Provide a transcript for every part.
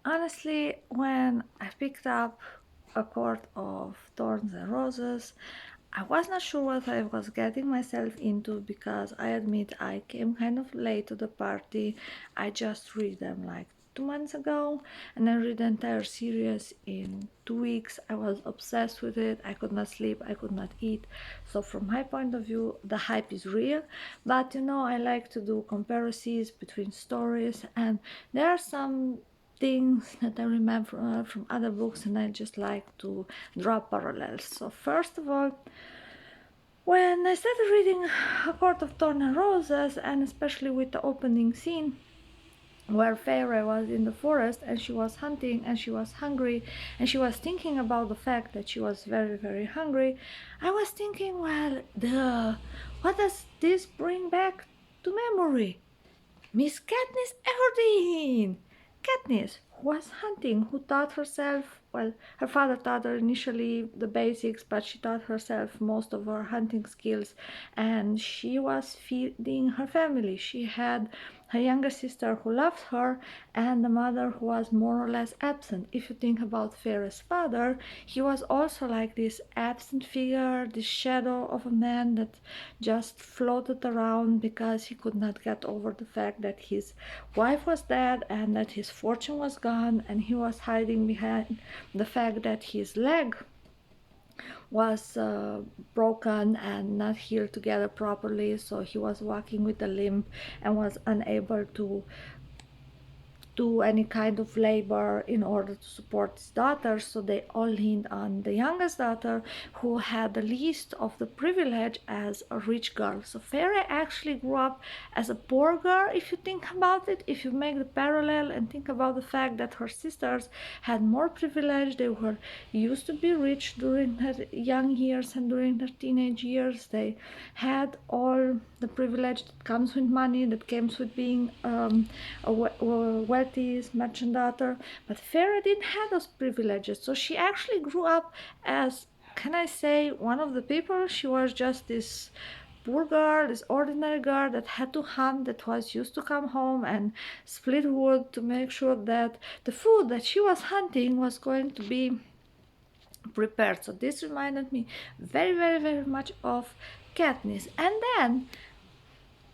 Honestly, when I picked up A Court of Thorns and Roses, I was not sure what I was getting myself into because I admit I came kind of late to the party. I just read them like 2 months ago, and I read the entire series in 2 weeks. I was obsessed with it. I could not sleep, I could not eat. So from my point of view, the hype is real. But I like to do comparisons between stories, and there are some things that I remember from other books, and I just like to draw parallels. So first of all, when I started reading A Court of Thorn and Roses, and especially with the opening scene where Feyre was in the forest and she was hunting and she was hungry and she was thinking about the fact that she was very, very hungry, I was thinking, well, what does this bring back to memory? Miss Katniss Everdeen! Katniss, who was hunting, who taught herself, well, her father taught her initially the basics, but she taught herself most of her hunting skills, and she was feeding her family. She had her younger sister who loved her, and the mother who was more or less absent. If you think about Feyre's father, he was also like this absent figure, this shadow of a man that just floated around because he could not get over the fact that his wife was dead and that his fortune was gone, and he was hiding behind the fact that his leg was broken and not healed together properly, so he was walking with a limp and was unable to do any kind of labor in order to support his daughter, so they all leaned on the youngest daughter, who had the least of the privilege as a rich girl. So Fairy actually grew up as a poor girl, if you think about it, if you make the parallel and think about the fact that her sisters had more privilege. They were used to be rich during their young years and during their teenage years. They had all the privilege that comes with money, that comes with being a wealthy merchant daughter. But Farah didn't have those privileges, so she actually grew up as, can I say, one of the people. She was just this poor girl, this ordinary girl that had to hunt, that was used to come home and split wood to make sure that the food that she was hunting was going to be prepared. So this reminded me very, very, very much of Katniss. And then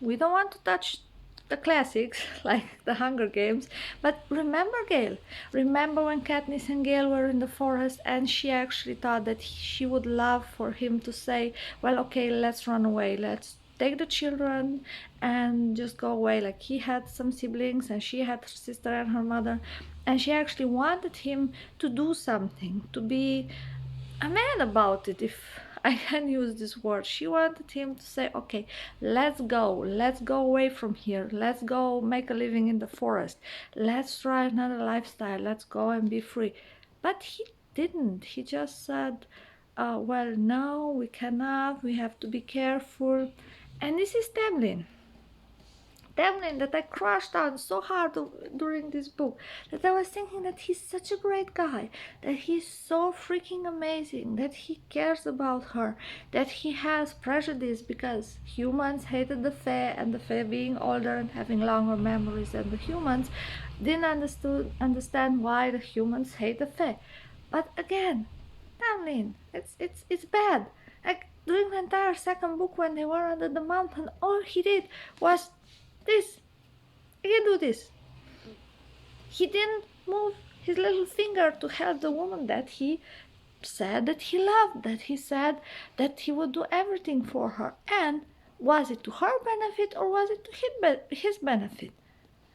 we don't want to touch the classics like the Hunger Games, but remember Gale. Remember when Katniss and Gale were in the forest and she actually thought that she would love for him to say, well, okay, let's run away, let's take the children and just go away. Like, he had some siblings and she had her sister and her mother, and she actually wanted him to do something, to be a man about it, if I can use this word. She wanted him to say, okay, let's go away from here, let's go make a living in the forest, let's try another lifestyle, let's go and be free. But he didn't. He just said, well, no, we cannot, we have to be careful. And this is Tamlin, that I crushed on so hard during this book, that I was thinking that he's such a great guy, that he's so freaking amazing, that he cares about her, that he has prejudice because humans hated the Fae, and the Fae, being older and having longer memories than the humans, didn't understand why the humans hate the Fae. But again, Tamlin, it's bad. Like, during the entire second book, when they were under the mountain, all he did was this. I can do this. He didn't move his little finger to help the woman that he said that he loved, that he said that he would do everything for her. And was it to her benefit or was it to his benefit?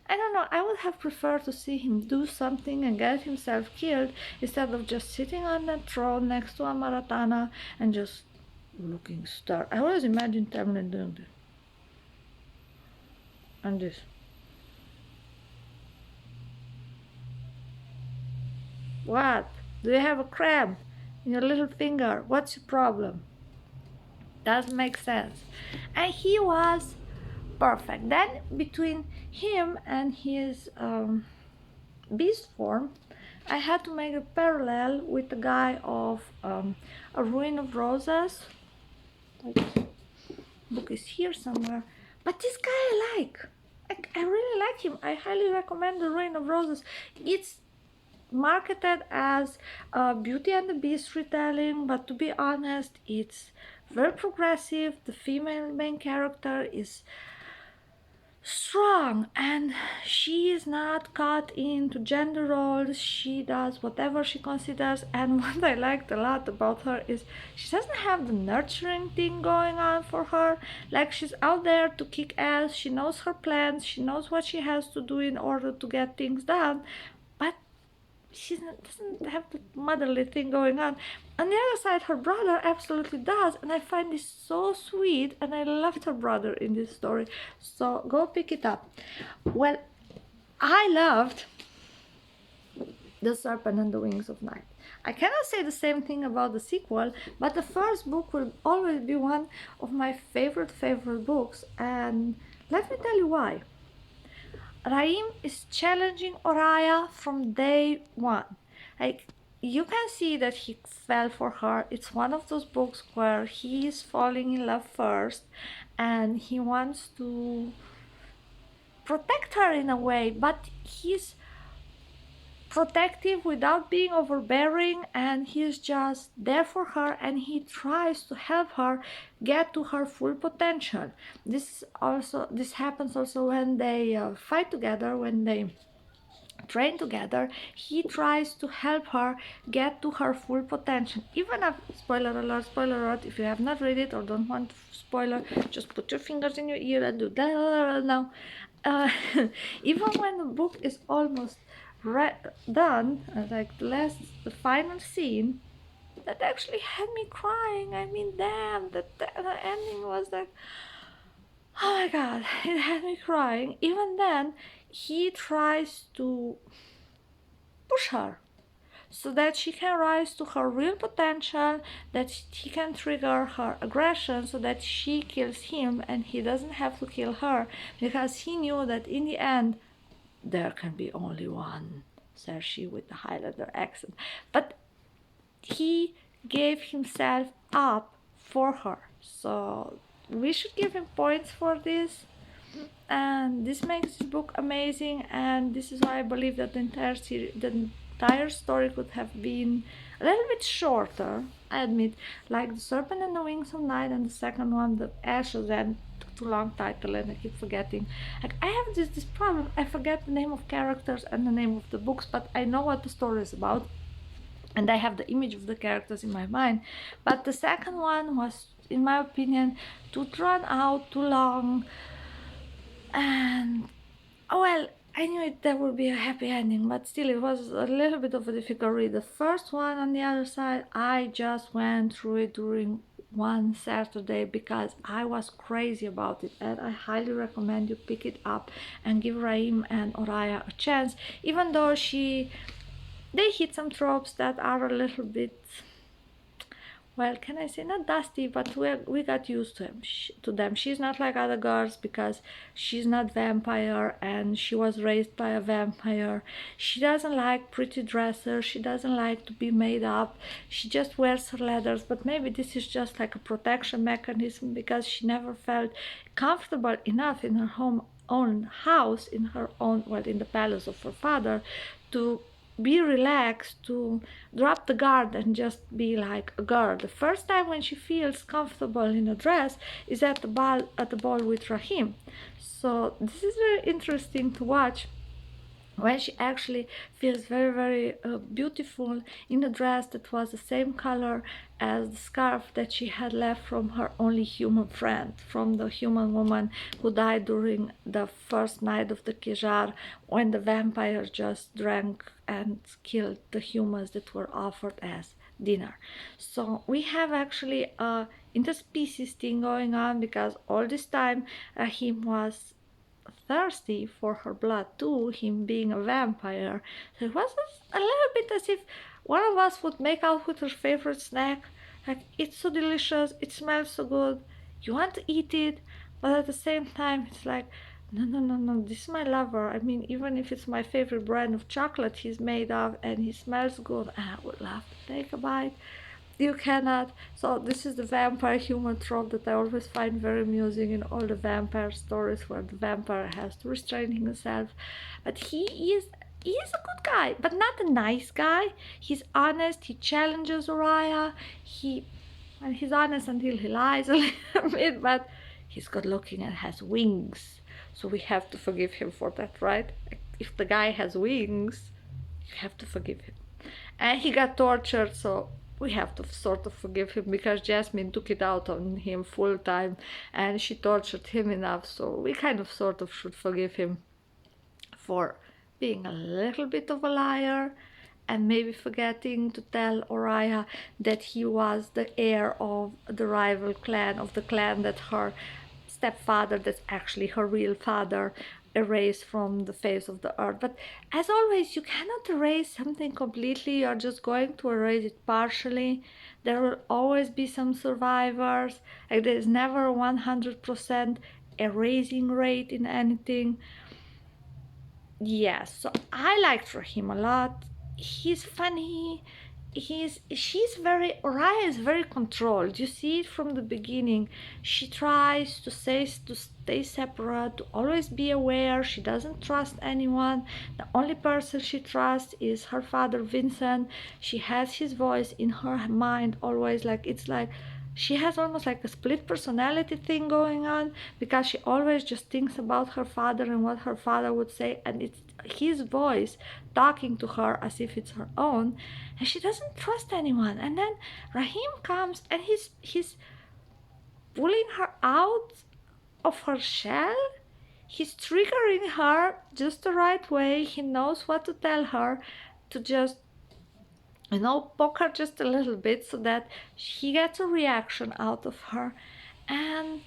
I don't know. I would have preferred to see him do something and get himself killed instead of just sitting on a throne next to a Maratana and just looking stark. I always imagine Tamlin doing this. And this. What? Do you have a cramp in your little finger? What's your problem? Doesn't make sense. And he was perfect. Then between him and his beast form, I had to make a parallel with the guy of A Ruin of Roses. Like, book is here somewhere. But this guy I like. I really like him. I highly recommend The Ruin of Roses. It's marketed as Beauty and the Beast retelling, but to be honest, it's very progressive. The female main character is strong and she is not caught into gender roles. She does whatever she considers, and what I liked a lot about her is she doesn't have the nurturing thing going on for her. Like, she's out there to kick ass, she knows her plans, she knows what she has to do in order to get things done, but doesn't have the motherly thing going on. On the other side, her brother absolutely does, and I find this so sweet, and I loved her brother in this story. So go pick it up. Well, I loved The Serpent and the Wings of Night. I cannot say the same thing about the sequel, but the first book will always be one of my favorite books, and let me tell you why. Raihn is challenging Oriah from day one. Like, you can see that he fell for her. It's one of those books where he is falling in love first and he wants to protect her in a way, but he's protective without being overbearing, and he's just there for her, and he tries to help her get to her full potential. This happens also when they fight together, when they train together. He tries to help her get to her full potential. Even if, spoiler alert, if you have not read it or don't want spoiler, just put your fingers in your ear and do that now. uh, Even when the book is almost done, like the final scene, that actually had me crying. I mean, damn, the ending was like, oh my god, it had me crying. Even then, he tries to push her so that she can rise to her real potential, that he can trigger her aggression so that she kills him and he doesn't have to kill her, because he knew that in the end there can be only one Cersei with the Highlander accent. But he gave himself up for her. So we should give him points for this. And this makes this book amazing, and this is why I believe that the entire story could have been a little bit shorter. I admit, like The Serpent and the Wings of Night, and the second one, The Ashes, and too long title, and I keep forgetting. Like, I have this problem. I forget the name of characters and the name of the books, but I know what the story is about, and I have the image of the characters in my mind. But the second one was, in my opinion, too drawn out, too long, and oh well, I knew there would be a happy ending, but still it was a little bit of a difficult read. The first one, on the other side, I just went through it during one Saturday because I was crazy about it, and I highly recommend you pick it up and give Raihn and Oriah a chance, even though they hit some tropes that are a little bit, well, can I say, not dusty, but we got used to them. She's not like other girls because she's not vampire and she was raised by a vampire. She doesn't like pretty dresses. She doesn't like to be made up. She just wears her leathers, but maybe this is just like a protection mechanism because she never felt comfortable enough in her own house, in her own, well, in the palace of her father, to be relaxed, to drop the guard and just be like a girl. The first time when she feels comfortable in a dress is at the ball with Raihn. So this is very interesting to watch, when she actually feels very beautiful in a dress that was the same color as the scarf that she had left from her only human friend, from the human woman who died during the first night of the Kejar, when the vampire just drank and killed the humans that were offered as dinner. So we have actually a interspecies thing going on, because all this time Raihn was thirsty for her blood too, him being a vampire. So it was a little bit as if one of us would make out with her favorite snack. Like, it's so delicious, it smells so good, you want to eat it, but at the same time, it's like, no, this is my lover. I mean, even if it's my favorite brand of chocolate he's made of and he smells good, I would love to take a bite. You cannot. So this is the vampire human trope that I always find very amusing in all the vampire stories, where the vampire has to restrain himself, but he is he's a good guy, but not a nice guy. He's honest. He challenges Uriah. He and he's honest until he lies a little bit, but he's good looking and has wings. So we have to forgive him for that, right? If the guy has wings, you have to forgive him. And he got tortured, so we have to sort of forgive him because Jasmine took it out on him full time and she tortured him enough, so we kind of sort of should forgive him for being a little bit of a liar and maybe forgetting to tell Oriah that he was the heir of the rival clan, of the clan that her stepfather, that's actually her real father, erased from the face of the earth. But as always, you cannot erase something completely, you're just going to erase it partially. There will always be some survivors, like there is never a 100% erasing rate in anything. Yes, so I liked Raheem a lot. He's funny. She's very Raya is very controlled. You see it from the beginning. She tries to stay separate, to always be aware. She doesn't trust anyone. The only person she trusts is her father Vincent. She has his voice in her mind always, like it's like she has almost like a split personality thing going on because she always just thinks about her father and what her father would say, and it's his voice talking to her as if it's her own, and she doesn't trust anyone. And then Raheem comes and he's pulling her out of her shell. He's triggering her just the right way. He knows what to tell her to just poke her just a little bit so that he gets a reaction out of her. And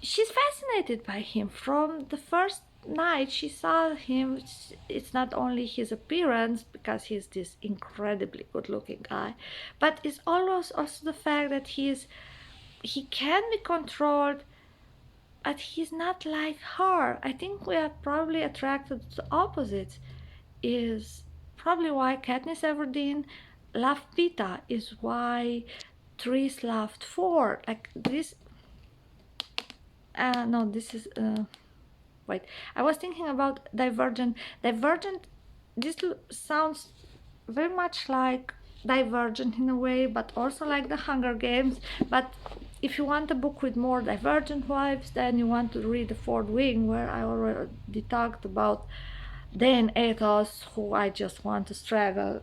she's fascinated by him from the first night she saw him. It's not only his appearance, because he's this incredibly good looking guy, but it's almost also the fact that he can be controlled, but he's not like her. I think we are probably attracted to the opposites. Is probably why Katniss Everdeen loved Pita, is why Therese loved Ford. Like this. No, this is. Wait, I was thinking about Divergent. Divergent. This sounds very much like Divergent in a way, but also like the Hunger Games. But if you want a book with more Divergent vibes, then you want to read The Fourth Wing, where I already talked about Dan Athos, who I just want to strangle,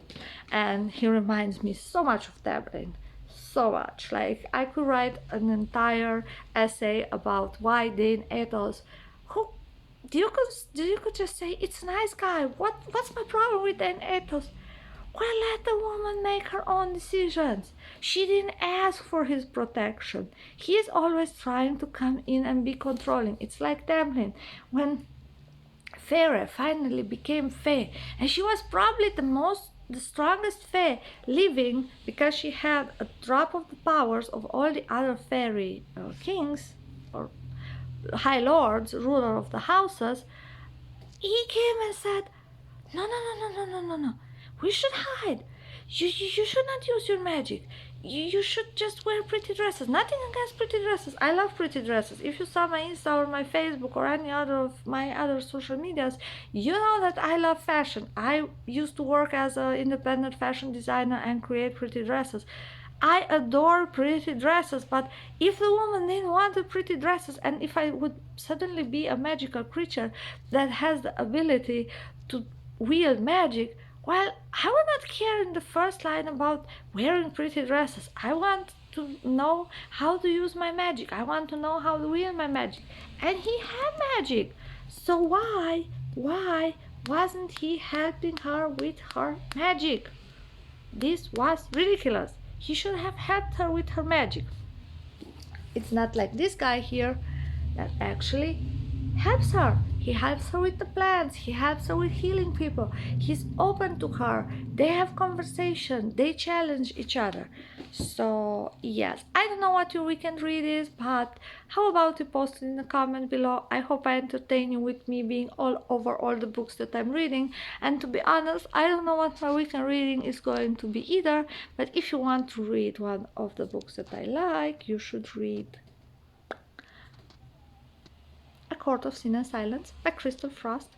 and he reminds me so much of Tamlin, so much. Like I could write an entire essay about why Dane Athos, who you could just say it's a nice guy. What's my problem with Dane Athos? Well, let the woman make her own decisions. She didn't ask for his protection. He is always trying to come in and be controlling. It's like Tamlin when Feyre finally became Fae, and she was probably the strongest Fae living because she had a drop of the powers of all the other fairy kings or high lords, ruler of the houses. He came and said, "No, no, no, no, no, no, no, no. We should hide. You should not use your magic. You should just wear pretty dresses. Nothing against pretty dresses. I love pretty dresses. If you saw my Insta or my Facebook or any other of my other social medias, you know that I love fashion. I used to work as an independent fashion designer and create pretty dresses. I adore pretty dresses, but if the woman didn't want the pretty dresses, and if I would suddenly be a magical creature that has the ability to wield magic, well, I would not care in the first line about wearing pretty dresses. I want to know how to use my magic. I want to know how to wield my magic. And he had magic. So why wasn't he helping her with her magic? This was ridiculous. He should have helped her with her magic. It's not like this guy here that actually helps her. He helps her with the plants. He helps her with healing people. He's open to her. They have conversation. They challenge each other. So yes, I don't know what your weekend read is, but how about you post it in the comment below? I hope I entertain you with me being all over all the books that I'm reading. And to be honest, I don't know what my weekend reading is going to be either. But if you want to read one of the books that I like, you should read A Court of Sin and Silence by Crystal Frost.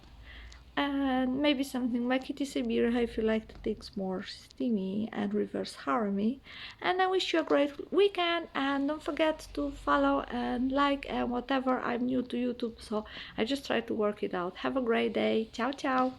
and maybe something like it is a beer if you like the things more steamy and reverse harmony. And I wish you a great weekend, and don't forget to follow and like and whatever. I'm new to YouTube, so I just try to work it out. Have a great day. Ciao ciao.